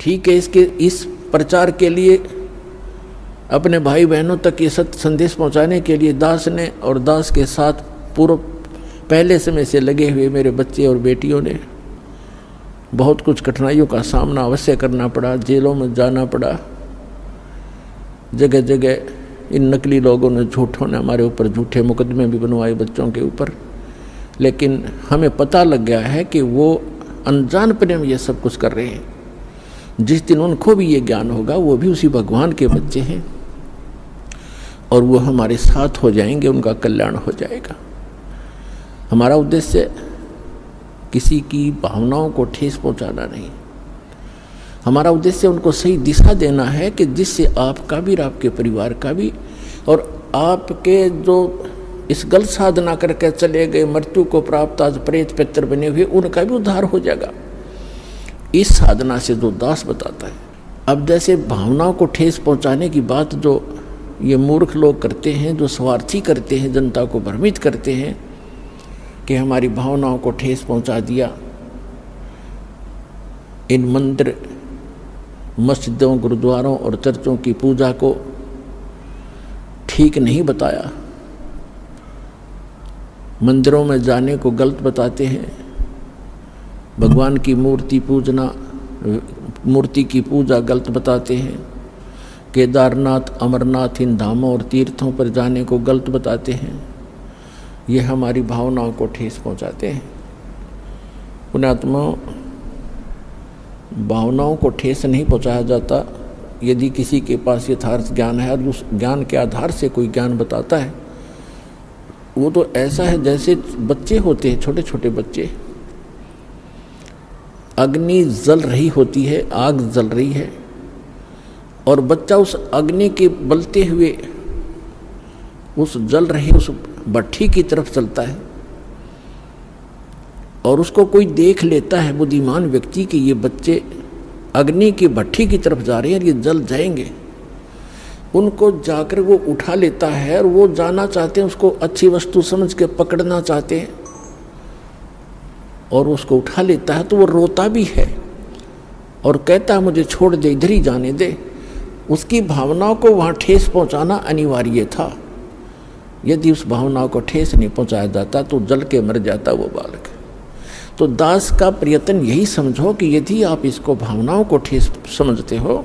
ठीक है, इसके इस प्रचार के लिए अपने भाई बहनों तक ये सत्य संदेश पहुंचाने के लिए दास ने और दास के साथ पूर्व पहले समय से लगे हुए मेरे बच्चे और बेटियों ने बहुत कुछ कठिनाइयों का सामना अवश्य करना पड़ा। जेलों में जाना पड़ा, जगह जगह इन नकली लोगों ने, झूठों ने हमारे ऊपर झूठे मुकदमे भी बनवाए बच्चों के ऊपर। लेकिन हमें पता लग गया है कि वो अनजानपने में ये सब कुछ कर रहे हैं। जिस दिन उनको भी ये ज्ञान होगा, वो भी उसी भगवान के बच्चे हैं और वो हमारे साथ हो जाएंगे, उनका कल्याण हो जाएगा। हमारा उद्देश्य किसी की भावनाओं को ठेस पहुंचाना नहीं, हमारा उद्देश्य उनको सही दिशा देना है कि जिससे आपका भी, आपके परिवार का भी, और आपके जो इस गलत साधना करके चले गए, मृत्यु को प्राप्त आज प्रेत पितर बने हुए, उनका भी उद्धार हो जाएगा। इस साधना से जो दास बताता है। अब जैसे भावनाओं को ठेस पहुंचाने की बात जो ये मूर्ख लोग करते हैं, जो स्वार्थी करते हैं, जनता को भ्रमित करते हैं कि हमारी भावनाओं को ठेस पहुंचा दिया, इन मंदिर, मस्जिदों, गुरुद्वारों और चर्चों की पूजा को ठीक नहीं बताया, मंदिरों में जाने को गलत बताते हैं, भगवान की मूर्ति पूजना, मूर्ति की पूजा गलत बताते हैं, केदारनाथ, अमरनाथ, इन धामों और तीर्थों पर जाने को गलत बताते हैं। ये हमारी भावनाओं को ठेस पहुंचाते हैं। पुण्यात्मा, भावनाओं को ठेस नहीं पहुंचाया जाता। यदि किसी के पास यथार्थ ज्ञान है और उस ज्ञान के आधार से कोई ज्ञान बताता है, वो तो ऐसा है जैसे बच्चे होते हैं, छोटे छोटे बच्चे, अग्नि जल रही होती है, आग जल रही है और बच्चा उस अग्नि के बलते हुए उस जल रही उस भट्ठी की तरफ चलता है और उसको कोई देख लेता है, बुद्धिमान व्यक्ति, कि ये बच्चे अग्नि की भट्ठी की तरफ जा रहे हैं और ये जल जाएंगे। उनको जाकर वो उठा लेता है और वो जाना चाहते हैं, उसको अच्छी वस्तु समझ के पकड़ना चाहते हैं और उसको उठा लेता है तो वो रोता भी है और कहता है मुझे छोड़ दे, इधर ही जाने दे। उसकी भावनाओं को वहाँ ठेस पहुँचाना अनिवार्य था। यदि उस भावनाओं को ठेस नहीं पहुँचाया जाता तो जल के मर जाता वो बालक। तो दास का प्रयत्न यही समझो कि यदि आप इसको भावनाओं को ठेस समझते हो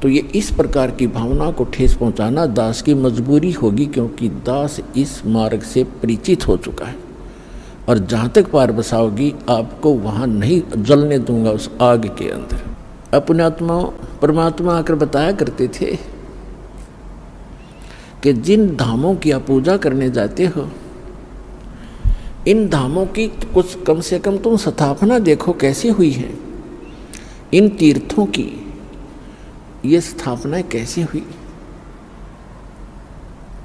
तो ये इस प्रकार की भावनाओं को ठेस पहुँचाना दास की मजबूरी होगी, क्योंकि दास इस मार्ग से परिचित हो चुका है और जहाँ तक पार बसाओगी आपको वहाँ नहीं जलने दूंगा उस आग के अंदर। अपने आत्मा परमात्मा आकर बताया करते थे कि जिन धामों की आप पूजा करने जाते हो, इन धामों की कुछ कम से कम तुम स्थापना देखो कैसे हुई है, इन तीर्थों की ये स्थापना कैसे हुई,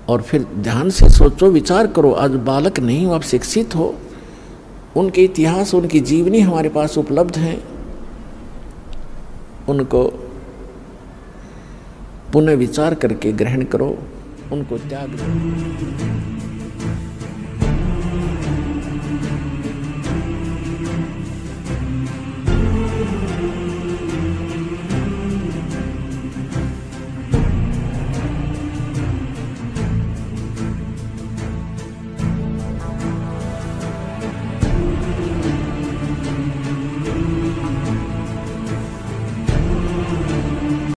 और फिर ध्यान से सोचो, विचार करो। आज बालक नहीं हो, आप शिक्षित हो, उनके इतिहास, उनकी जीवनी हमारे पास उपलब्ध हैं, उनको पुनः विचार करके ग्रहण करो, उनको त्याग दो।